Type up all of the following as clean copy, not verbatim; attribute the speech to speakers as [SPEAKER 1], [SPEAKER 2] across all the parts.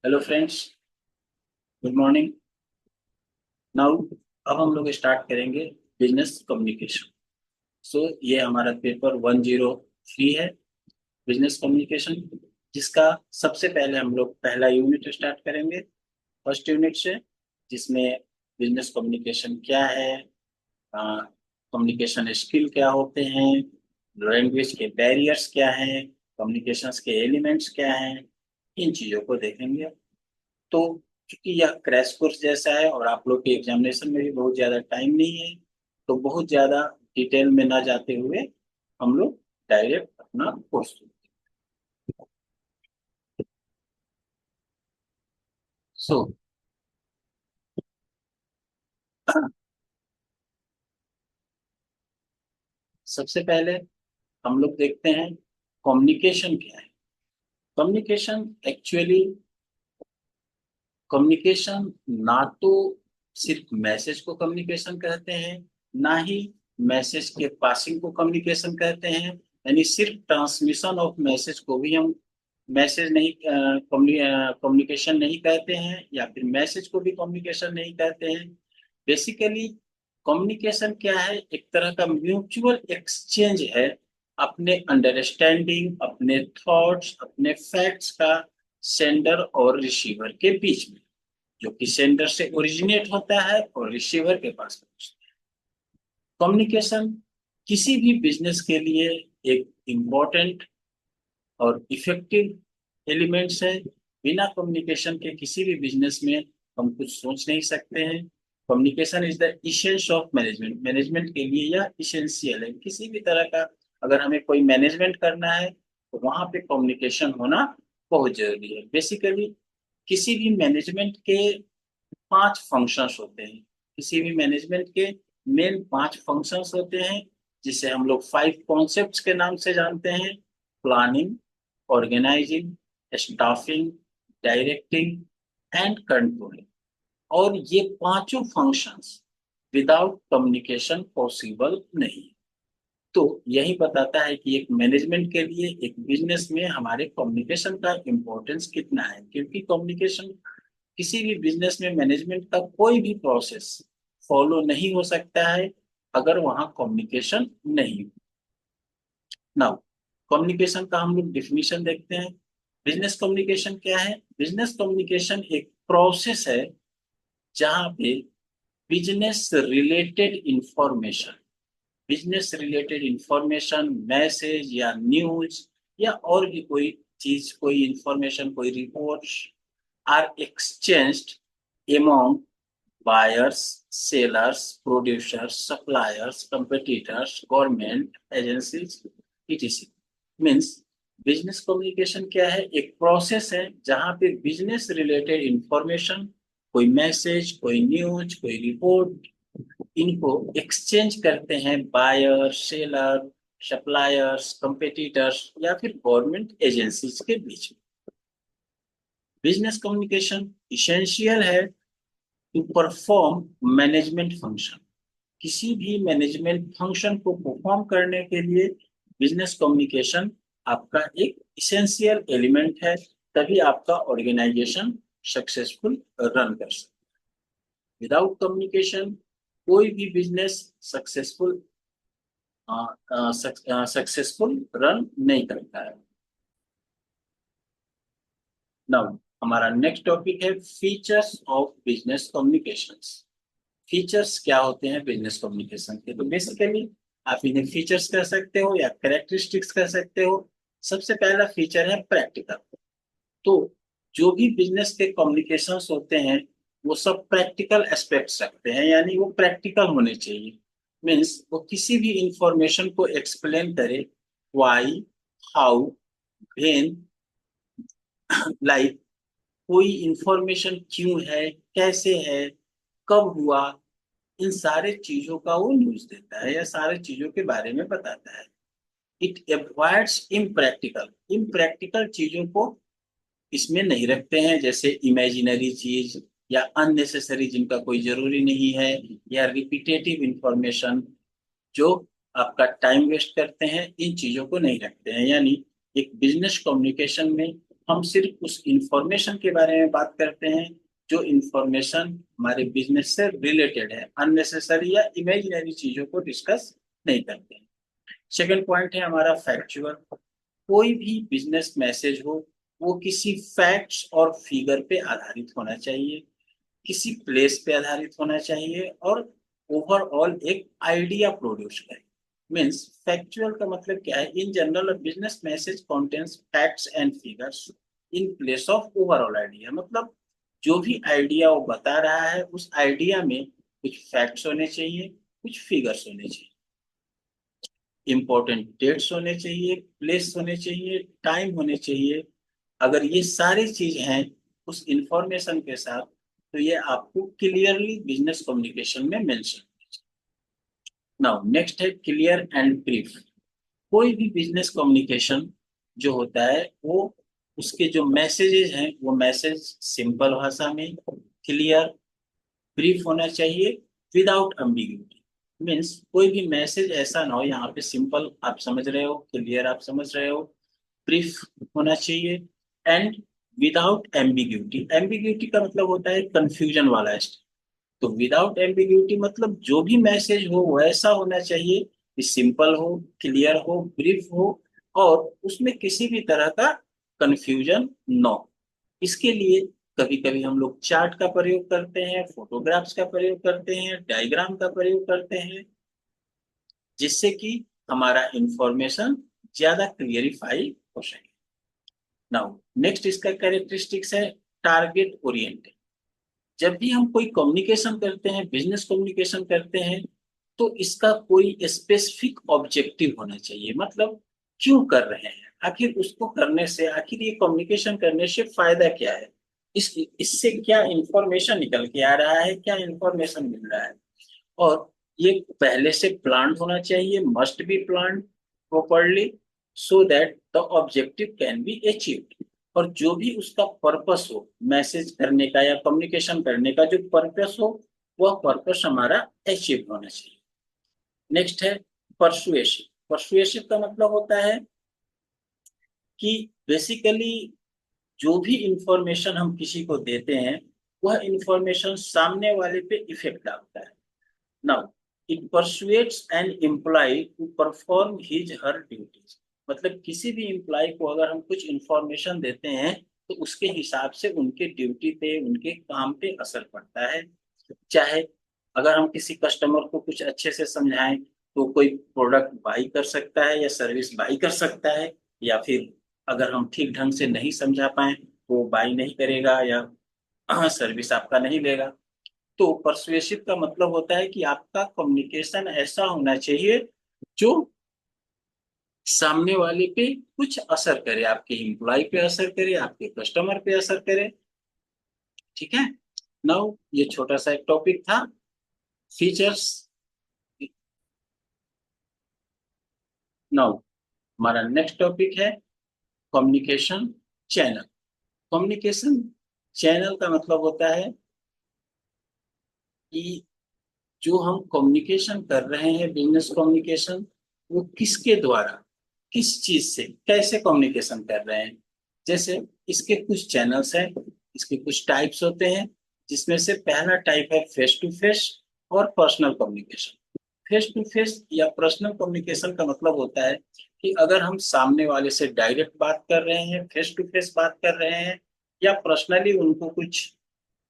[SPEAKER 1] Hello friends, good morning. Now अब हम लोग स्टार्ट करेंगे बिजनेस कम्युनिकेशन। सो ये हमारा पेपर 103 है, बिजनेस कम्युनिकेशन, जिसका सबसे पहले हम लोग पहला यूनिट स्टार्ट करेंगे, फर्स्ट यूनिट से, जिसमें बिजनेस कम्युनिकेशन क्या है, कम्युनिकेशन स्किल क्या होते हैं, लैंग्वेज के बैरियर्स क्या हैं, कम्युनिकेशंस के एलिमेंट्स क्या हैं, इन चीज़ों को देखेंगे। तो क्योंकि यह क्रैश कोर्स जैसा है और आप लोग के एग्जामिनेशन में भी बहुत ज़्यादा टाइम नहीं है, तो बहुत ज़्यादा डिटेल में ना जाते हुए हम लोग डायरेक्ट अपना कोर्स। सो सबसे पहले हम लोग देखते हैं कम्युनिकेशन क्या है। कम्युनिकेशन एक्चुअली, कम्युनिकेशन ना तो सिर्फ मैसेज को कम्युनिकेशन कहते हैं, ना ही मैसेज के पासिंग को कम्युनिकेशन कहते हैं। यानी सिर्फ ट्रांसमिशन ऑफ मैसेज को भी हम मैसेज नहीं, कम्युनिकेशन नहीं कहते हैं, या फिर मैसेज को भी कम्युनिकेशन नहीं कहते हैं। बेसिकली कम्युनिकेशन क्या है? एक तरह का म्यूचुअल एक्सचेंज है अपने अंडरस्टैंडिंग, अपने थॉट्स, अपने फैक्ट्स का सेंडर और रिसीवर के बीच में, जो कि सेंडर से ओरिजिनेट होता है और रिसीवर के पास पहुंचता है। कम्युनिकेशन किसी भी बिजनेस के लिए एक इम्पोर्टेंट और इफेक्टिव एलिमेंट्स है। बिना कम्युनिकेशन के किसी भी बिजनेस में हम कुछ सोच नहीं सकते हैं। Communication is the essence of management. Management के लिए यह इसेंशियल है। किसी भी तरह का अगर हमें कोई मैनेजमेंट करना है तो वहां पे कम्युनिकेशन होना बहुत जरूरी है। बेसिकली किसी भी मैनेजमेंट के 5 फंक्शंस होते हैं। किसी भी मैनेजमेंट के मेन 5 फंक्शंस होते हैं, जिसे हम लोग 5 कॉन्सेप्ट्स के नाम से जानते हैं: planning, organising, staffing, directing and controlling. और ये पांचों फंक्शंस विदाउट कम्युनिकेशन पॉसिबल नहीं। तो यही बताता है कि एक मैनेजमेंट के लिए, एक बिजनेस में हमारे कम्युनिकेशन का इम्पोर्टेंस कितना है। क्योंकि कम्युनिकेशन, किसी भी बिजनेस में मैनेजमेंट का कोई भी प्रोसेस फॉलो नहीं हो सकता है अगर वहां कम्युनिकेशन नहीं हो। नाउ कम्युनिकेशन का हम लोग डिफिनीशन देखते हैं। बिजनेस कम्युनिकेशन क्या है? बिजनेस कम्युनिकेशन एक प्रोसेस है जहां पे बिजनेस रिलेटेड इंफॉर्मेशन, मैसेज या न्यूज या और भी कोई चीज, कोई इंफॉर्मेशन, कोई report are exchanged among buyers, sellers, producers, suppliers, competitors, government agencies, etc. Means business communication क्या है? एक प्रोसेस है जहां पे बिजनेस रिलेटेड इंफॉर्मेशन, कोई मैसेज, कोई न्यूज, कोई रिपोर्ट, इनको एक्सचेंज करते हैं बायर, सेलर, सप्लायर्स, कंपेटिटर्स या फिर गवर्नमेंट एजेंसीज के बीच में। बिजनेस कम्युनिकेशन इसेंशियल है टू परफॉर्म मैनेजमेंट फंक्शन। किसी भी मैनेजमेंट फंक्शन को परफॉर्म करने के लिए बिजनेस कम्युनिकेशन आपका एक इसेंशियल एलिमेंट है। तभी आपका ऑर्गेनाइजेशन सक्सेसफुल रन कर सकता है। विदाउट कम्युनिकेशन कोई भी बिजनेस सक्सेसफुल सक्सेसफुल रन नहीं करता है। नाउ हमारा नेक्स्ट टॉपिक है features of business communications. Features क्या होते हैं बिजनेस कम्युनिकेशन के? तो बेसिकली आप इन्हें फीचर्स कह सकते हो या कैरेक्टरिस्टिक्स कह सकते हो। सबसे पहला फीचर है प्रैक्टिकल। तो जो भी बिजनेस के कम्युनिकेशंस होते हैं वो सब प्रैक्टिकल एस्पेक्ट्स रखते हैं, यानी वो प्रैक्टिकल होने चाहिए। मीन्स वो किसी भी इंफॉर्मेशन को एक्सप्लेन करे, व्हाई, हाउ, व्हेन, लाइक कोई इंफॉर्मेशन क्यों है, कैसे है, कब हुआ, इन सारे चीजों का वो न्यूज देता है या सारे चीजों के बारे में बताता है। It avoids impractical. इम्प्रैक्टिकल चीजों को इसमें नहीं रखते हैं, जैसे इमेजिनरी चीज या अननेसेसरी, जिनका कोई जरूरी नहीं है, या रिपीटेटिव इंफॉर्मेशन जो आपका टाइम वेस्ट करते हैं, इन चीजों को नहीं रखते हैं। यानी एक बिजनेस कम्युनिकेशन में हम सिर्फ उस इंफॉर्मेशन के बारे में बात करते हैं जो इंफॉर्मेशन हमारे बिजनेस से रिलेटेड है, अननेसेसरी या इमेजिनरी चीजों को डिस्कस नहीं करते हैं। सेकंड पॉइंट है हमारा फैक्चुअल। कोई भी बिजनेस मैसेज हो वो किसी फैक्ट्स और फिगर पे आधारित होना चाहिए, किसी प्लेस पे आधारित होना चाहिए और ओवरऑल एक आइडिया प्रोड्यूस करे। मीन्स फैक्चुअल का मतलब क्या है, in general business message contains facts and figures in place of overall idea. मतलब जो भी आइडिया वो बता रहा है उस आइडिया में कुछ फैक्ट्स होने चाहिए, कुछ फिगर्स होने चाहिए, इंपॉर्टेंट डेट्स होने चाहिए, प्लेस होने चाहिए, टाइम होने चाहिए। अगर ये सारी चीज हैं उस इंफॉर्मेशन के साथ तो ये आपको क्लियरली बिजनेस कम्युनिकेशन में मेंशन। नाउ नेक्स्ट है क्लियर एंड ब्रीफ। कोई भी बिजनेस कम्युनिकेशन जो होता है वो उसके जो मैसेजेस हैं वो मैसेज सिंपल भाषा में, क्लियर, ब्रीफ होना चाहिए, विदाउट अम्बिग्यूटी। मीन्स कोई भी मैसेज ऐसा ना हो, यहाँ पे सिंपल आप समझ रहे हो, क्लियर आप समझ रहे हो, ब्रीफ होना चाहिए एंड विदाउट एम्बिग्यूटी। एम्बिग्यूटी का मतलब होता है कंफ्यूजन वाला स्टेट। तो विदाउट एम्बिग्यूटी मतलब जो भी मैसेज हो वैसा होना चाहिए कि सिंपल हो, क्लियर हो, ब्रीफ हो और उसमें किसी भी तरह का कंफ्यूजन न हो। इसके लिए कभी कभी हम लोग चार्ट का प्रयोग करते हैं, फोटोग्राफ्स का प्रयोग करते हैं, डायग्राम का प्रयोग करते हैं, जिससे कि हमारा इंफॉर्मेशन ज्यादा क्लियरिफाई हो सके। नाउ नेक्स्ट इसका कैरेक्टरिस्टिक्स है टारगेट ओरिएंटेड। जब भी हम कोई कम्युनिकेशन करते हैं, बिजनेस कम्युनिकेशन करते हैं, तो इसका कोई स्पेसिफिक ऑब्जेक्टिव होना चाहिए। मतलब क्यों कर रहे हैं, आखिर उसको करने से, आखिर ये कम्युनिकेशन करने से फायदा क्या है, इससे क्या इंफॉर्मेशन निकल के आ रहा है, क्या इंफॉर्मेशन मिल रहा है। और ये पहले से प्लान होना चाहिए, must be plan properly so that the objective can be achieved. और जो भी उसका पर्पस हो, मैसेज करने का या कम्युनिकेशन करने का जो पर्पस हो, वह पर्पस हमारा अचीव होना चाहिए। नेक्स्ट है परसुएसिव। परसुएसिव का मतलब होता है कि बेसिकली जो भी इंफॉर्मेशन हम किसी को देते हैं वह इंफॉर्मेशन सामने वाले पे इफेक्ट डालता है। Now it persuades an employee to perform his her duties. मतलब किसी भी एम्प्लॉय को अगर हम कुछ इंफॉर्मेशन देते हैं तो उसके हिसाब से उनके ड्यूटी पे, उनके काम पे असर पड़ता है। चाहे अगर हम किसी कस्टमर को कुछ अच्छे से समझाएं तो कोई प्रोडक्ट बाई कर सकता है या सर्विस बाई कर सकता है, या फिर अगर हम ठीक ढंग से नहीं समझा पाए तो वो बाई नहीं करेगा या सर्विस आपका नहीं लेगा। तो परसुएसिव का मतलब होता है कि आपका कम्युनिकेशन ऐसा होना चाहिए जो सामने वाले पे कुछ असर करे, आपके एम्प्लॉय पे असर करे, आपके कस्टमर पे असर करे। ठीक है। नाउ ये छोटा सा एक टॉपिक था फीचर्स। नाउ हमारा नेक्स्ट टॉपिक है कम्युनिकेशन चैनल। कम्युनिकेशन चैनल का मतलब होता है कि जो हम कम्युनिकेशन कर रहे हैं, बिजनेस कम्युनिकेशन, वो किसके द्वारा, किस चीज से, कैसे कम्युनिकेशन कर रहे हैं। जैसे इसके कुछ चैनल्स हैं, इसके कुछ टाइप्स होते हैं, जिसमें से पहला टाइप है फेस टू फेस और personal communication. Face to face या पर्सनल कम्युनिकेशन का मतलब होता है कि अगर हम सामने वाले से डायरेक्ट बात कर रहे हैं, फेस टू फेस बात कर रहे हैं, या पर्सनली उनको कुछ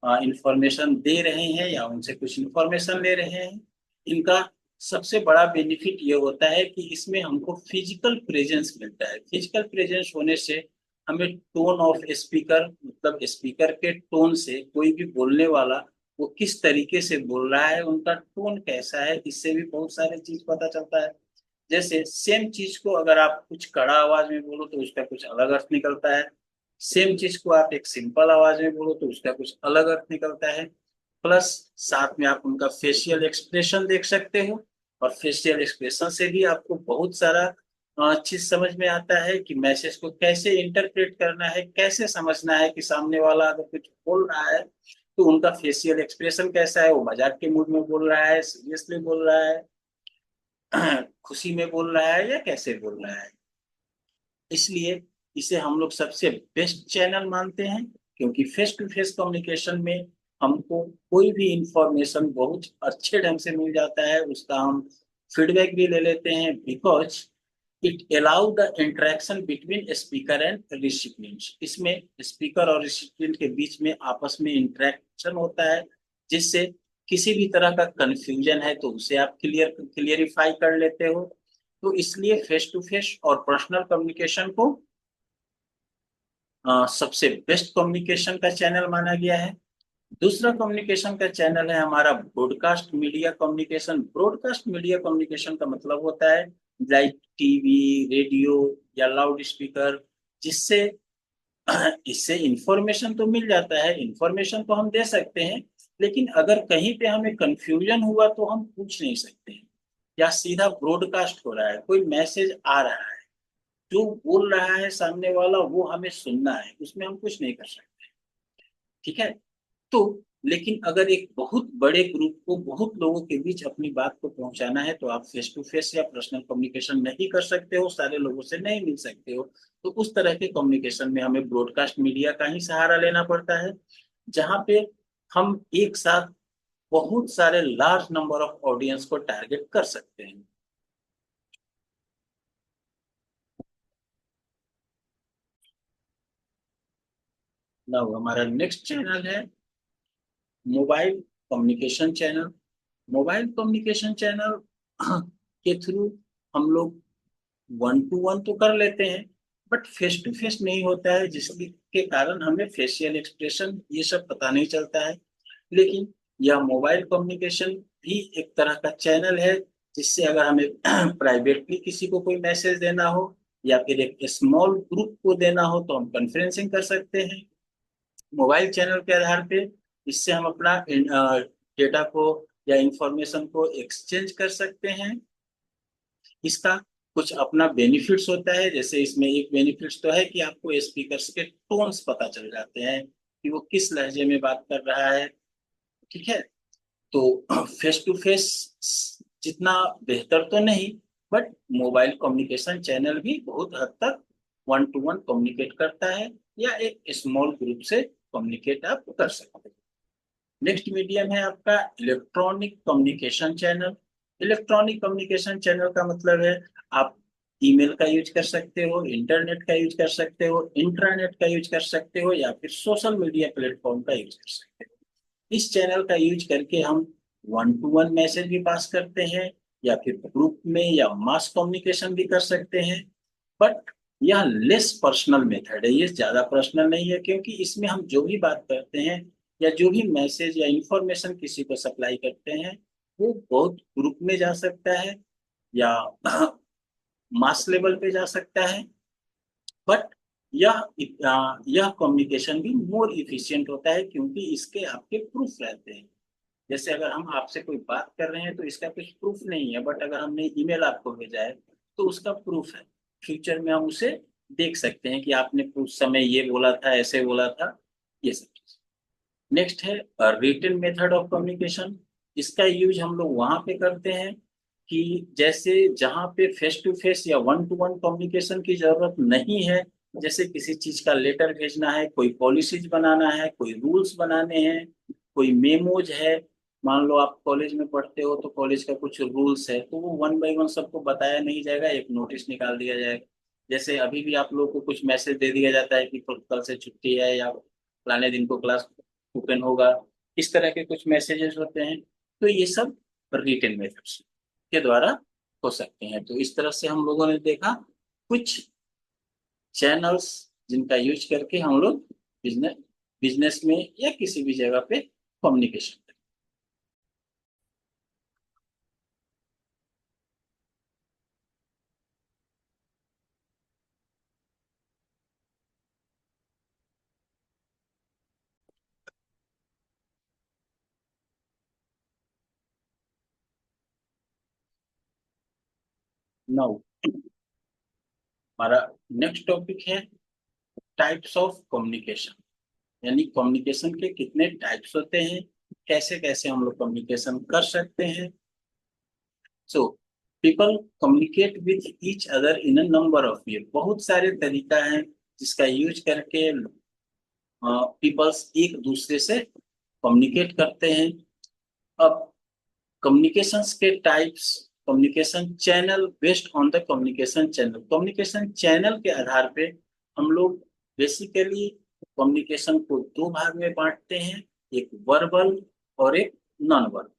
[SPEAKER 1] इंफॉर्मेशन दे रहे हैं या उनसे कुछ इंफॉर्मेशन ले रहे हैं। इनका सबसे बड़ा बेनिफिट ये होता है कि इसमें हमको फिजिकल प्रेजेंस मिलता है। फिजिकल प्रेजेंस होने से हमें टोन ऑफ स्पीकर, मतलब स्पीकर के टोन से कोई भी बोलने वाला वो किस तरीके से बोल रहा है, उनका टोन कैसा है, इससे भी बहुत सारी चीज पता चलता है। जैसे सेम चीज को अगर आप कुछ कड़ा आवाज में बोलो तो उसका कुछ अलग अर्थ निकलता है, सेम चीज को आप एक सिंपल आवाज में बोलो तो उसका कुछ अलग अर्थ निकलता है। प्लस साथ में आप उनका फेशियल एक्सप्रेशन देख सकते हो, और फेशियल एक्सप्रेशन से भी आपको बहुत सारा चीज समझ में आता है कि मैसेज को कैसे इंटरप्रेट करना है, कैसे समझना है कि सामने वाला अगर कुछ बोल रहा है तो उनका फेशियल एक्सप्रेशन कैसा है, वो मजाक के मूड में बोल रहा है, सीरियसली बोल रहा है, खुशी में बोल रहा है या कैसे बोल रहा है। इसलिए इसे हम लोग सबसे बेस्ट चैनल मानते हैं, क्योंकि फेस टू फेस कम्युनिकेशन में हमको कोई भी इंफॉर्मेशन बहुत अच्छे ढंग से मिल जाता है, उसका हम फीडबैक भी ले लेते हैं, because it allow the interaction between speaker and recipient. इसमें स्पीकर और रिसिपिएंट के बीच में आपस में इंटरेक्शन होता है, जिससे किसी भी तरह का कंफ्यूजन है तो उसे आप क्लियरिफाई कर लेते हो। तो इसलिए फेस टू फेस और पर्सनल कम्युनिकेशन को सबसे बेस्ट कम्युनिकेशन का चैनल माना गया है। दूसरा कम्युनिकेशन का चैनल है हमारा broadcast media communication. Broadcast media communication का मतलब होता है लाइक टीवी, रेडियो या लाउड स्पीकर, जिससे इससे इंफॉर्मेशन तो मिल जाता है, इंफॉर्मेशन तो हम दे सकते हैं, लेकिन अगर कहीं पे हमें कंफ्यूजन हुआ तो हम पूछ नहीं सकते हैं। या सीधा ब्रॉडकास्ट हो रहा है, कोई मैसेज आ रहा है, जो बोल रहा है सामने वाला वो हमें सुनना है, उसमें हम कुछ नहीं कर सकते। ठीक है। तो लेकिन अगर एक बहुत बड़े ग्रुप को, बहुत लोगों के बीच अपनी बात को पहुंचाना है, तो आप फेस टू फेस या पर्सनल कम्युनिकेशन नहीं कर सकते हो, सारे लोगों से नहीं मिल सकते हो। तो उस तरह के कम्युनिकेशन में हमें ब्रॉडकास्ट मीडिया का ही सहारा लेना पड़ता है, जहां पे हम एक साथ बहुत सारे लार्ज नंबर ऑफ ऑडियंस को टारगेट कर सकते हैं। नाउ हमारा नेक्स्ट चैनल है mobile communication channel. Mobile communication channel के थ्रू हम लोग वन टू वन तो कर लेते हैं, बट फेस टू फेस नहीं होता है, जिसके कारण हमें फेशियल एक्सप्रेशन ये सब पता नहीं चलता है। लेकिन यह मोबाइल कम्युनिकेशन भी एक तरह का चैनल है, जिससे अगर हमें प्राइवेटली किसी को कोई मैसेज देना हो या फिर एक स्मॉल ग्रुप को देना हो, तो हम कॉन्फ्रेंसिंग कर सकते हैं मोबाइल चैनल के आधार पे। इससे हम अपना डेटा को या इंफॉर्मेशन को एक्सचेंज कर सकते हैं। इसका कुछ अपना बेनिफिट्स होता है, जैसे इसमें एक बेनिफिट्स तो है कि आपको स्पीकर्स के टोन्स पता चल जाते हैं कि वो किस लहजे में बात कर रहा है। ठीक है। तो फेस टू फेस जितना बेहतर तो नहीं, बट मोबाइल कम्युनिकेशन चैनल भी बहुत हद तक वन टू वन कम्युनिकेट करता है, या एक स्मॉल ग्रुप से कम्युनिकेट आप कर सकते हैं। नेक्स्ट मीडियम है आपका electronic communication channel. Electronic communication channel का मतलब है आप ईमेल का यूज कर सकते हो, इंटरनेट का यूज कर सकते हो, इंट्रानेट का यूज कर सकते हो, या फिर सोशल मीडिया प्लेटफॉर्म का यूज कर सकते हो। इस चैनल का यूज करके हम वन टू वन मैसेज भी पास करते हैं, या फिर ग्रुप में या मास कम्युनिकेशन भी कर सकते हैं। बट यह लेस पर्सनल मेथड है, ये ज्यादा पर्सनल नहीं है, क्योंकि इसमें हम जो भी बात करते हैं या जो भी मैसेज या इंफॉर्मेशन किसी को सप्लाई करते हैं, वो बहुत ग्रुप में जा सकता है या मास लेवल पे जा सकता है। बट यह कम्युनिकेशन भी मोर इफिशिएंट होता है, क्योंकि इसके आपके प्रूफ रहते हैं। जैसे अगर हम आपसे कोई बात कर रहे हैं तो इसका कुछ प्रूफ नहीं है, बट अगर हमने ईमेल आपको भेजा है तो उसका प्रूफ है। फ्यूचर में हम उसे देख सकते हैं कि आपने उस समय ये बोला था, ऐसे बोला था, ये सब चीज। नेक्स्ट है रिटन मेथड ऑफ कम्युनिकेशन। इसका यूज हम लोग वहां पे करते हैं कि जैसे जहां पे फेस टू फेस या वन टू वन कम्युनिकेशन की जरूरत नहीं है, जैसे किसी चीज का लेटर भेजना है, कोई पॉलिसीज बनाना है, कोई रूल्स बनाने हैं, कोई मेमोज है। मान लो आप कॉलेज में पढ़ते हो तो कॉलेज का कुछ रूल्स है, तो वो वन बाय वन सबको बताया नहीं जाएगा, एक नोटिस निकाल दिया जाएगा। जैसे अभी भी आप लोगों को कुछ मैसेज दे दिया जाता है कि कल से छुट्टी है, या फलाने दिन को क्लास ओपन होगा, इस तरह के कुछ मैसेजेस होते हैं। तो ये सब रिटन मेथड्स के द्वारा हो सकते हैं। तो इस तरह से हम लोगों ने देखा कुछ चैनल्स जिनका यूज करके हम लोग बिजनेस बिजनेस में या किसी भी जगह पे कम्युनिकेशन। नाउ हमारा नेक्स्ट टॉपिक है टाइप्स ऑफ कम्युनिकेशन, यानी कम्युनिकेशन के कितने टाइप्स होते हैं, कैसे कैसे हम लोग कम्युनिकेशन कर सकते हैं। So people communicate with each other in a number of वे। बहुत सारे तरीका हैं जिसका यूज करके पीपल्स एक दूसरे से कम्युनिकेट करते हैं। अब कम्युनिकेशंस के types, communication channel, based on the communication channel के आधार पे हम लोग बेसिकली कम्युनिकेशन को दो भाग में बांटते हैं, एक वर्बल और एक नॉन वर्बल।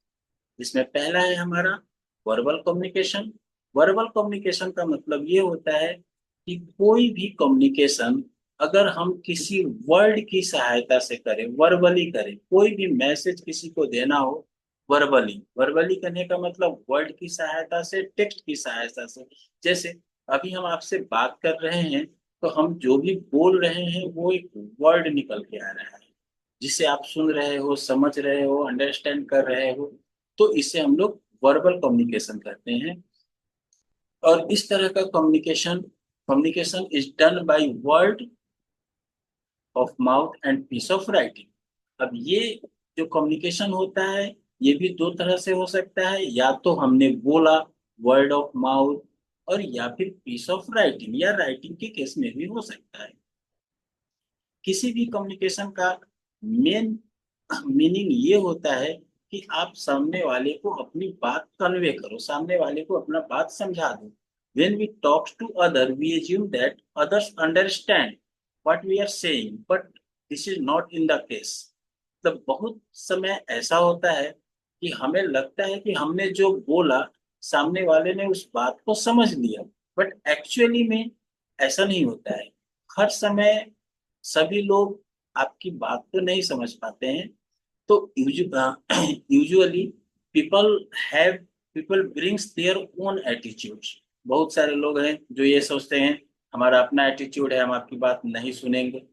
[SPEAKER 1] इसमें पहला है हमारा वर्बल कम्युनिकेशन। वर्बल कम्युनिकेशन का मतलब ये होता है कि कोई भी कम्युनिकेशन अगर हम किसी वर्ड की सहायता से करें, वर्बली करें, कोई भी मैसेज किसी को देना हो वर्बली, वर्बली करने का मतलब वर्ड की सहायता से, टेक्स्ट की सहायता से। जैसे अभी हम आपसे बात कर रहे हैं तो हम जो भी बोल रहे हैं वो एक वर्ड निकल के आ रहा है, जिसे आप सुन रहे हो, समझ रहे हो, अंडरस्टैंड कर रहे हो, तो इसे हम लोग वर्बल कम्युनिकेशन कहते हैं। और इस तरह का communication communication is done by word of mouth and piece of writing. अब ये जो कम्युनिकेशन होता है ये भी दो तरह से हो सकता है, या तो हमने बोला वर्ड ऑफ माउथ, और या फिर पीस ऑफ राइटिंग या राइटिंग के केस में भी हो सकता है। किसी भी कम्युनिकेशन का मेन मीनिंग ये होता है कि आप सामने वाले को अपनी बात कन्वे करो, सामने वाले को अपना बात समझा दो। When we talk to other, we assume that others understand what we are saying, but this is not in the case। मतलब बहुत समय ऐसा होता है कि हमें लगता है कि हमने जो बोला सामने वाले ने उस बात को समझ लिया, बट एक्चुअली में ऐसा नहीं होता है। हर समय सभी लोग आपकी बात को नहीं समझ पाते हैं। तो usually people have people brings their own attitudes. बहुत सारे लोग हैं जो ये सोचते हैं हमारा अपना एटीट्यूड है, हम आपकी बात नहीं सुनेंगे।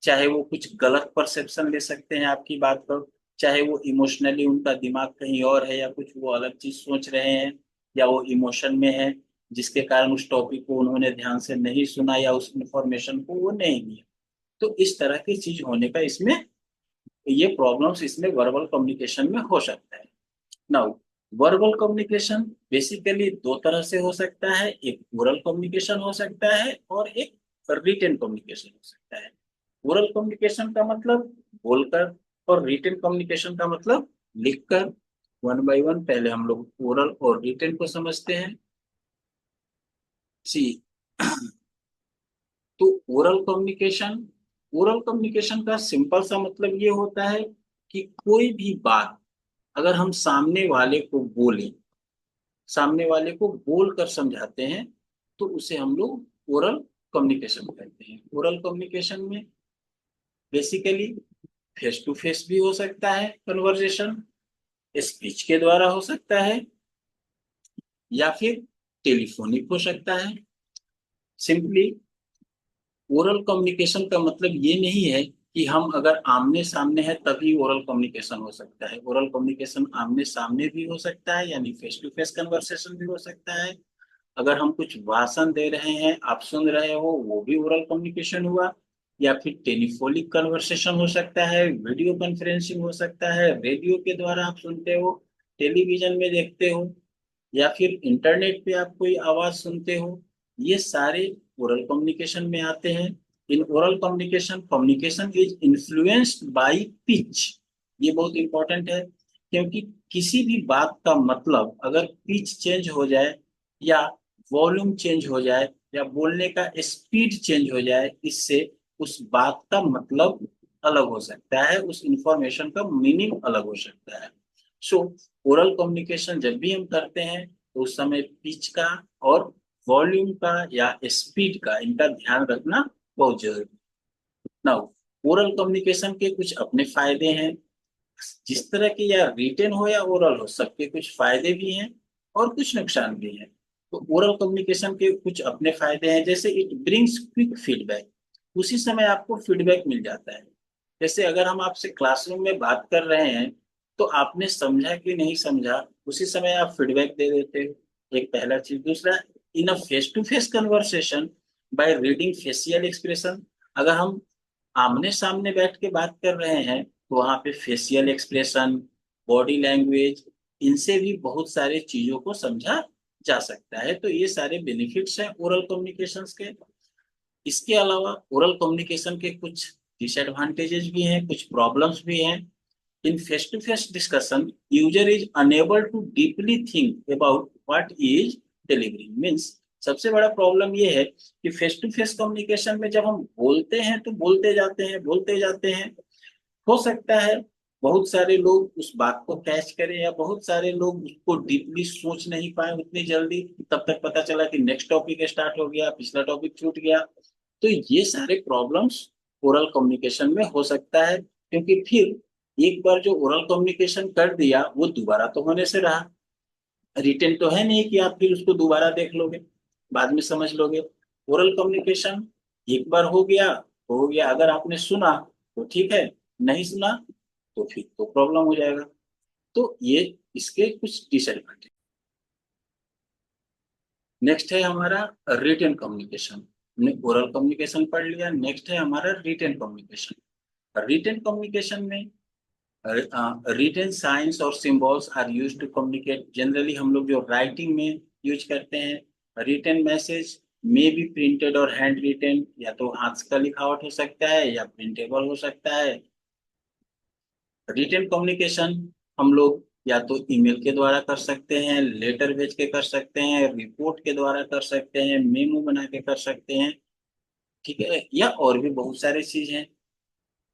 [SPEAKER 1] चाहे वो कुछ गलत परसेप्शन ले सकते हैं आपकी बात पर, चाहे वो इमोशनली उनका दिमाग कहीं और है, या कुछ वो अलग चीज सोच रहे हैं, या वो इमोशन में है जिसके कारण उस टॉपिक को उन्होंने ध्यान से नहीं सुना, या उस इंफॉर्मेशन को वो नहीं लिया। तो इस तरह की चीज होने का इसमें, ये प्रॉब्लम्स इसमें वर्बल कम्युनिकेशन में हो सकता है। नाउ वर्बल कम्युनिकेशन बेसिकली दो तरह से हो सकता है, एक ओरल कम्युनिकेशन हो सकता है और एक रिटन कम्युनिकेशन हो सकता है। ओरल कम्युनिकेशन का मतलब बोलकर, और रिटन कम्युनिकेशन का मतलब लिखकर। वन बाय वन पहले हम लोग ओरल और रिटन को समझते हैं। सी तो ओरल कम्युनिकेशन का सिंपल सा मतलब ये होता है कि कोई भी बात अगर हम सामने वाले को बोल कर समझाते हैं, तो उसे हम लोग ओरल कम्युनिकेशन कहते हैं। ओरल कम्युनिकेशन में बेसिकली फेस टू फेस भी हो सकता है कन्वर्जेशन, स्पीच के द्वारा हो सकता है, या फिर टेलीफोनिक हो सकता है। सिंपली ओरल कम्युनिकेशन का मतलब ये नहीं है कि हम अगर आमने सामने हैं तभी ओरल कम्युनिकेशन हो सकता है। ओरल कम्युनिकेशन आमने सामने भी हो सकता है, यानी फेस टू फेस कन्वर्सेशन भी हो सकता है। अगर हम कुछ भाषण दे रहे हैं, आप सुन रहे हो, वो भी ओरल कम्युनिकेशन हुआ। या फिर टेलीफोनिक कन्वर्सेशन हो सकता है, वीडियो कॉन्फ्रेंसिंग हो सकता है, रेडियो के द्वारा आप सुनते हो, टेलीविजन में देखते हो, या फिर इंटरनेट पे आप कोई आवाज सुनते हो। ये सारे ओरल कम्युनिकेशन में आते हैं। In oral communication communication is influenced bye pitch. ये बहुत इंपॉर्टेंट है, क्योंकि किसी भी बात का मतलब अगर पिच चेंज हो जाए, या वॉल्यूम चेंज हो जाए, या बोलने का स्पीड चेंज हो जाए, इससे उस बात का मतलब अलग हो सकता है, उस इंफॉर्मेशन का मीनिंग अलग हो सकता है। सो ओरल कम्युनिकेशन जब भी हम करते हैं तो उस समय पिच का और वॉल्यूम का या स्पीड का, इनका ध्यान रखना बहुत जरूरी है। नाउ ओरल कम्युनिकेशन के कुछ अपने फायदे हैं। जिस तरह के या रिटेन हो या ओरल हो, सबके कुछ फायदे भी हैं और कुछ नुकसान भी हैं। तो ओरल कम्युनिकेशन के कुछ अपने फायदे हैं, जैसे इट ब्रिंग्स क्विक फीडबैक। उसी समय आपको फीडबैक मिल जाता है। जैसे अगर हम आपसे क्लासरूम में बात कर रहे हैं तो आपने समझा कि नहीं समझा, उसी समय आप फीडबैक दे देते हो, एक पहला चीज। दूसरा, in a face to face conversation by reading facial expression. अगर हम आमने सामने बैठ के बात कर रहे हैं तो वहां पे फेशियल एक्सप्रेशन, बॉडी लैंग्वेज, इनसे भी बहुत सारे चीजों को समझा जा सकता है। तो ये सारे बेनिफिट्स हैं ओरल कम्युनिकेशंस के। इसके अलावा ओरल कम्युनिकेशन के कुछ डिसएडवांटेजेस भी हैं, कुछ प्रॉब्लम्स भी हैं। In face to face discussion user is unable to deeply think about what is delivering. Means सबसे बड़ा प्रॉब्लम ये है कि फेस टू फेस कम्युनिकेशन में जब हम बोलते हैं तो बोलते जाते हैं, हो सकता है बहुत सारे लोग उस बात को कैच करें या बहुत सारे लोग उसको डीपली सोच नहीं पाए उतनी जल्दी, तब तक पता चला कि नेक्स्ट टॉपिक स्टार्ट हो गया, पिछला टॉपिक छूट गया। तो ये सारे प्रॉब्लम्स ओरल कम्युनिकेशन में हो सकता है, क्योंकि फिर एक बार जो ओरल कम्युनिकेशन कर दिया वो दोबारा तो होने से रहा, रिटेन तो है नहीं कि आप फिर उसको दोबारा देख लोगे, बाद में समझ लोगे। ओरल कम्युनिकेशन एक बार हो गया, अगर आपने सुना तो ठीक है, नहीं सुना तो फिर तो प्रॉब्लम हो जाएगा। तो ये इसके कुछ डिसएडवांटेज। नेक्स्ट है हमारा रिटेन कम्युनिकेशन। हमने ओरल कम्युनिकेशन पढ़ लिया, नेक्स्ट है हमारा रिटेन कम्युनिकेशन। रिटेन कम्युनिकेशन में रिटेन साइंस और symbols are used to communicate. Generally हम लोग जो राइटिंग में यूज करते हैं, रिटेन मैसेज में बी प्रिंटेड और हैंड रिटेन, या तो हाथ का लिखावट हो सकता है या प्रिंटेबल हो सकता है। रिटेन कम्युनिकेशन हम लोग या तो ईमेल के द्वारा कर सकते हैं, लेटर भेज के कर सकते हैं, रिपोर्ट के द्वारा कर सकते हैं, मेमो बना के कर सकते हैं, ठीक है, या और भी बहुत सारी चीज हैं।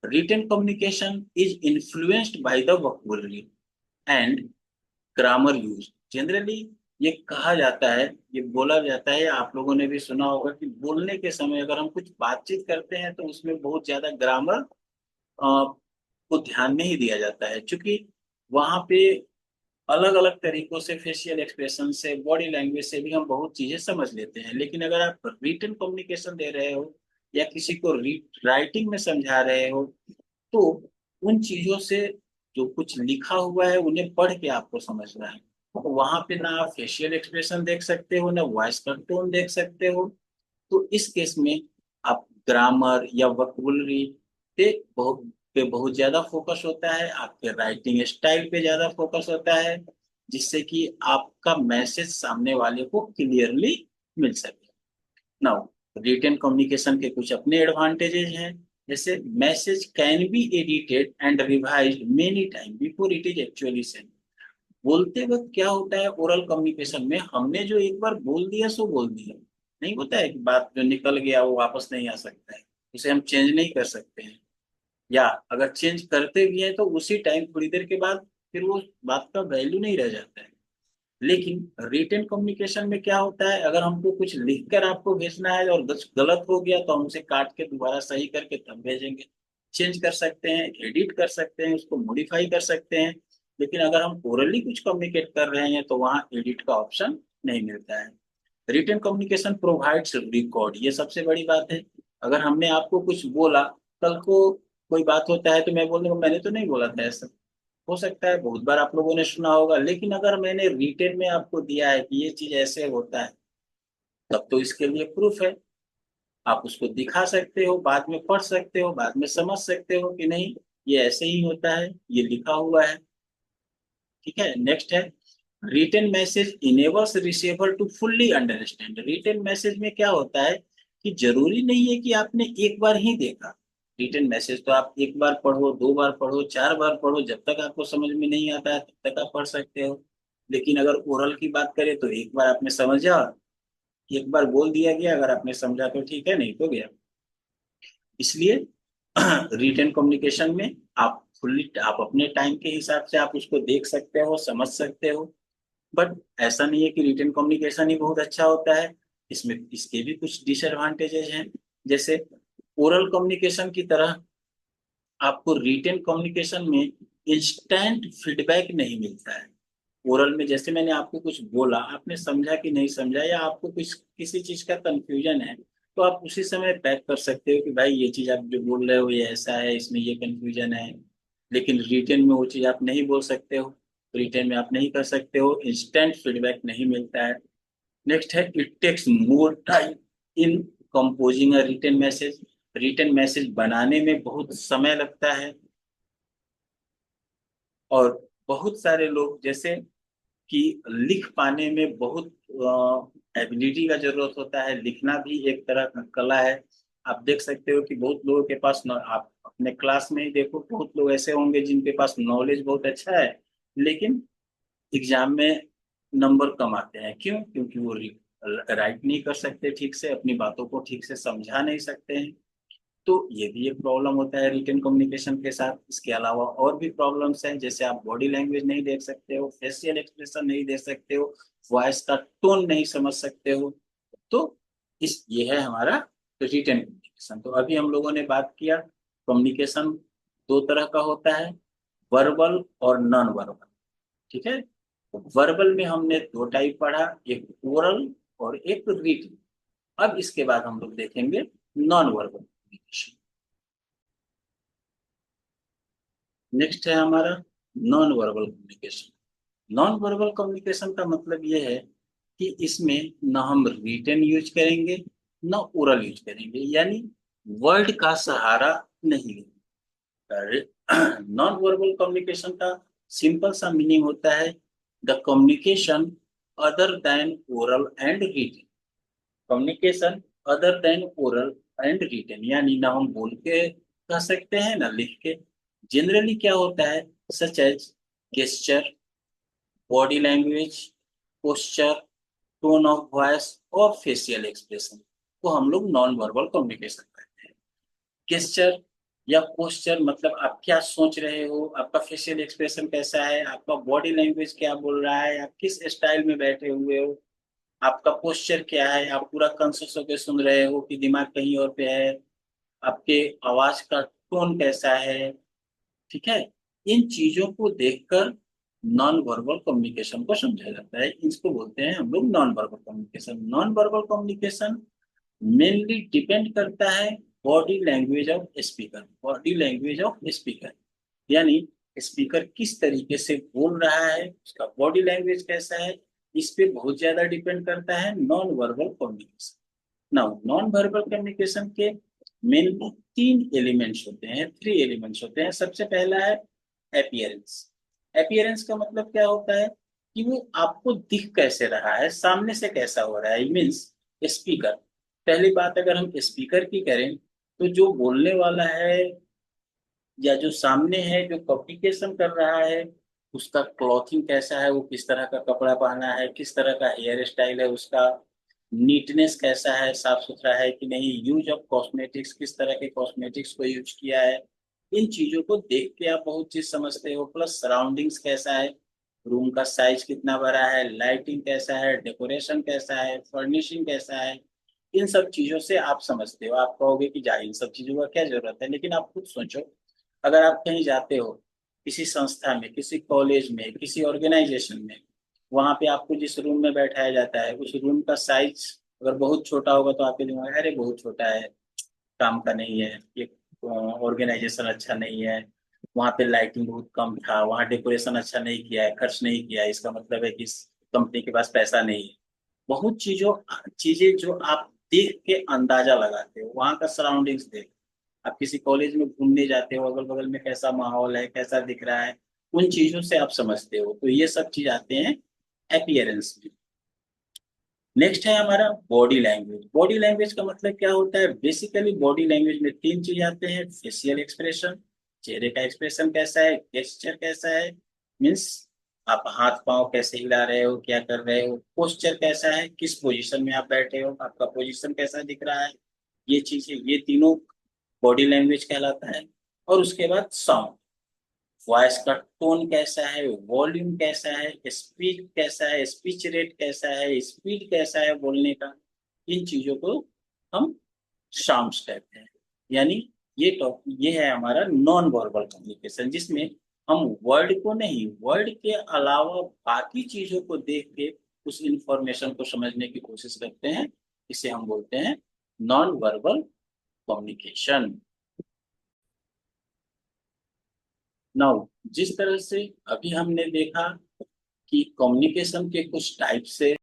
[SPEAKER 1] Written communication is influenced by the vocabulary and grammar use. Generally ये कहा जाता है, ये बोला जाता है, आप लोगों ने भी सुना होगा कि बोलने के समय अगर हम कुछ बातचीत करते हैं तो उसमें बहुत ज्यादा ग्रामर को ध्यान नहीं दिया जाता है, क्योंकि वहां पे अलग अलग तरीकों से फेशियल एक्सप्रेशन से बॉडी लैंग्वेज से भी हम बहुत चीजें समझ लेते हैं। लेकिन अगर आप रिटन कम्युनिकेशन दे रहे हो या किसी को राइटिंग में समझा रहे हो, तो उन चीजों से जो कुछ लिखा हुआ है उन्हें पढ़ के आपको समझना है। तो वहां पे ना आप फेशियल एक्सप्रेशन देख सकते हो, ना वॉइस का टोन देख सकते हो। तो इस केस में आप ग्रामर या वोकैबुलरी पे बहुत ज्यादा फोकस होता है, आपके राइटिंग स्टाइल पे ज्यादा फोकस होता है, जिससे कि आपका मैसेज सामने वाले को क्लियरली मिल सके। नाउ रिटन कम्युनिकेशन के कुछ अपने एडवांटेजेस हैं, जैसे message can be edited and revised many time before it is actually send. बोलते वक्त क्या होता है ओरल कम्युनिकेशन में, हमने जो एक बार बोल दिया सो बोल दिया, नहीं होता है कि बात जो निकल गया वो वापस नहीं आ सकता है, उसे हम चेंज नहीं कर सकते हैं, या अगर चेंज करते भी हैं तो उसी टाइम थोड़ी देर के बाद फिर वो बात का वैल्यू नहीं रह जाता है। लेकिन रिटन कम्युनिकेशन में क्या होता है, अगर हमको कुछ लिखकर आपको भेजना है और गलत हो गया तो हम उसे काट के दोबारा सही करके तब भेजेंगे। चेंज कर सकते हैं, एडिट कर सकते हैं, उसको मॉडिफाई कर सकते हैं। लेकिन अगर हम ओरली कुछ कम्युनिकेट कर रहे हैं तो वहाँ एडिट का ऑप्शन नहीं मिलता है। रिटन कम्युनिकेशन प्रोवाइड्स रिकॉर्ड, ये सबसे बड़ी बात है। अगर हमने आपको कुछ बोला, कल को कोई बात होता है तो मैं बोलूंगा मैंने तो नहीं बोला था ऐसा, हो सकता है बहुत बार आप लोगों ने सुना होगा, लेकिन अगर मैंने रिटेन में आपको दिया है कि ये चीज ऐसे होता है, तब तो इसके लिए प्रूफ है, आप उसको दिखा सकते हो, बाद में पढ़ सकते हो, बाद में समझ सकते हो कि नहीं ये ऐसे ही होता है, ये लिखा हुआ है। ठीक है, नेक्स्ट है written message enables receiver to fully understand. Written message में क्या होता है कि जरूरी नहीं है कि आपने एक बार ही देखा। रिटन मैसेज तो आप एक बार पढ़ो, दो बार पढ़ो, चार बार पढ़ो, जब तक आपको समझ में नहीं आता है तब तक आप पढ़ सकते हो। लेकिन अगर ओरल की बात करें तो एक बार आपने समझा, एक बार बोल दिया गया, अगर आपने समझा तो ठीक है, नहीं तो गया। इसलिए रिटन कम्युनिकेशन में आप फुल्ली आप अपने टाइम के हिसाब से आप उसको देख सकते हो, समझ सकते हो। बट ऐसा नहीं है कि रिटन कम्युनिकेशन ही बहुत अच्छा होता है, इसमें इसके भी कुछ डिसएडवांटेजेस हैं। जैसे ओरल कम्युनिकेशन की तरह आपको रिटन कम्युनिकेशन में इंस्टेंट फीडबैक नहीं मिलता है। ओरल में जैसे मैंने आपको कुछ बोला, आपने समझा कि नहीं समझा, या आपको कुछ किसी चीज का कंफ्यूजन है, तो आप उसी समय बैक कर सकते हो कि भाई ये चीज आप जो बोल रहे हो ये ऐसा है, इसमें ये कंफ्यूजन है। लेकिन रिटन में वो चीज आप नहीं बोल सकते हो, रिटन में आप नहीं कर सकते हो, इंस्टेंट फीडबैक नहीं मिलता है। नेक्स्ट है it takes more time in composing a written message. Written message बनाने में बहुत समय लगता है, और बहुत सारे लोग जैसे कि लिख पाने में बहुत एबिलिटी का जरूरत होता है, लिखना भी एक तरह का कला है। आप देख सकते हो कि बहुत लोगों के पास आप अपने क्लास में ही देखो, बहुत लोग ऐसे होंगे जिनके पास नॉलेज बहुत अच्छा है, लेकिन एग्जाम में नंबर कम आते हैं। क्यों? क्योंकि वो राइट नहीं कर सकते ठीक से, अपनी बातों को ठीक से समझा नहीं सकते हैं। तो ये भी एक प्रॉब्लम होता है रिटन कम्युनिकेशन के साथ। इसके अलावा और भी प्रॉब्लम्स हैं, जैसे आप बॉडी लैंग्वेज नहीं देख सकते हो, फेशियल एक्सप्रेशन नहीं दे सकते हो, वॉइस का टोन नहीं समझ सकते हो। तो ये है हमारा रिटन कम्युनिकेशन। तो अभी हम लोगों ने बात किया कम्युनिकेशन दो तरह का होता है, वर्बल और नॉन वर्बल। ठीक है, वर्बल में हमने दो टाइप पढ़ा, एक ओरल और एक रिटन। अब इसके बाद हम लोग देखेंगे नॉन वर्बल कम्युनिकेशन। नेक्स्ट है हमारा non verbal communication. Non verbal communication का मतलब ये है कि इसमें ना हम रिटन यूज करेंगे ना ओरल यूज करेंगे, यानी वर्ड का सहारा नहीं लेंगे। नॉन वर्बल कम्युनिकेशन का सिंपल सा मीनिंग होता है the communication other than oral and written. Communication other than oral and written, यानी ना हम बोल के कह सकते हैं ना लिख के। जनरली क्या होता है, such as gesture, body language, posture, tone of voice और फेशियल एक्सप्रेशन को हम लोग नॉन वर्बल कम्युनिकेशन कहते हैं। गेस्चर या पोस्चर मतलब आप क्या सोच रहे हो, आपका फेशियल एक्सप्रेशन कैसा है, आपका बॉडी लैंग्वेज क्या बोल रहा है, आप किस स्टाइल में बैठे हुए हो, आपका पोस्चर क्या है, आप पूरा कॉन्शियस होकर सुन रहे हो कि दिमाग कहीं और पे है, आपके आवाज का टोन कैसा है। ठीक है, इन चीजों को देखकर नॉन वर्बल कम्युनिकेशन को समझा जाता है। इसको बोलते हैं हम लोग non verbal communication. Non verbal communication mainly depend करता है body language of speaker. Body language of speaker यानी स्पीकर किस तरीके से बोल रहा है, उसका बॉडी लैंग्वेज कैसा है, इस पे बहुत ज्यादा डिपेंड करता है non verbal communication. Now non verbal communication के मेनली तीन एलिमेंट्स होते हैं, थ्री एलिमेंट्स होते हैं। सबसे पहला है अपियरेंस। अपियरेंस का मतलब क्या होता है कि वो आपको दिख कैसे रहा है, सामने से कैसा हो रहा है, मीन्स स्पीकर। पहली बात अगर हम स्पीकर की करें तो जो बोलने वाला है या जो सामने है जो कम्युनिकेशन कर रहा है, उसका क्लॉथिंग कैसा है, वो किस तरह का कपड़ा पहना है, किस तरह का हेयर स्टाइल है, उसका नीटनेस कैसा है, साफ सुथरा है कि नहीं, यूज ऑफ कॉस्मेटिक्स, किस तरह के कॉस्मेटिक्स को यूज किया है। इन चीजों को देख के आप बहुत चीज समझते हो। प्लस सराउंडिंग्स कैसा है, रूम का साइज कितना बड़ा है, लाइटिंग कैसा है, डेकोरेशन कैसा है, फर्निशिंग कैसा है, इन सब चीजों से आप समझते हो। आप कहोगे कि जा इन सब चीजों का क्या जरूरत है, लेकिन आप खुद सोचो, अगर आप कहीं जाते हो किसी संस्था में, किसी कॉलेज में, किसी ऑर्गेनाइजेशन में, वहां पे आपको जिस रूम में बैठाया जाता है उस रूम का साइज अगर बहुत छोटा होगा तो आपके दिमाग में, अरे बहुत छोटा है, काम का नहीं है, ये ऑर्गेनाइजेशन अच्छा नहीं है, वहां पे लाइटिंग बहुत कम था, वहां डेकोरेशन अच्छा नहीं किया है, खर्च नहीं किया है, इसका मतलब है कि इस कंपनी के पास पैसा नहीं है। बहुत चीजें जो आप देख के अंदाजा लगाते हो, वहां का सराउंडिंग्स देख, आप किसी कॉलेज में घूमने जाते हो, अगल बगल में कैसा माहौल है, कैसा दिख रहा है, उन चीजों से आप समझते हो। तो ये सब चीज आते हैं अपियरेंस में। नेक्स्ट है हमारा बॉडी लैंग्वेज। बॉडी लैंग्वेज का मतलब क्या होता है, बेसिकली बॉडी लैंग्वेज में तीन चीज आते हैं, फेशियल एक्सप्रेशन, चेहरे का एक्सप्रेशन कैसा है, गेस्चर कैसा है, मीन्स आप हाथ पांव कैसे हिला रहे हो, क्या कर रहे हो, पोस्चर कैसा है, किस पोजीशन में आप बैठे हो, आपका पोजीशन कैसा दिख रहा है, ये चीजें, ये तीनों बॉडी लैंग्वेज कहलाता है। और उसके बाद साउंड, वॉइस का टोन कैसा है, वॉल्यूम कैसा है, स्पीच कैसा है, स्पीच रेट कैसा है, स्पीड कैसा है बोलने का, इन चीजों को हम साउंड्स कहते हैं। यानी ये है हमारा नॉन वर्बल कम्युनिकेशन, जिसमें हम वर्ड को नहीं, वर्ड के अलावा बाकी चीजों को देख के उस इंफॉर्मेशन को समझने की कोशिश करते हैं। इसे हम बोलते हैं नॉन वर्बल कम्युनिकेशन। नाउ जिस तरह से अभी हमने देखा कि कम्युनिकेशन के कुछ टाइप से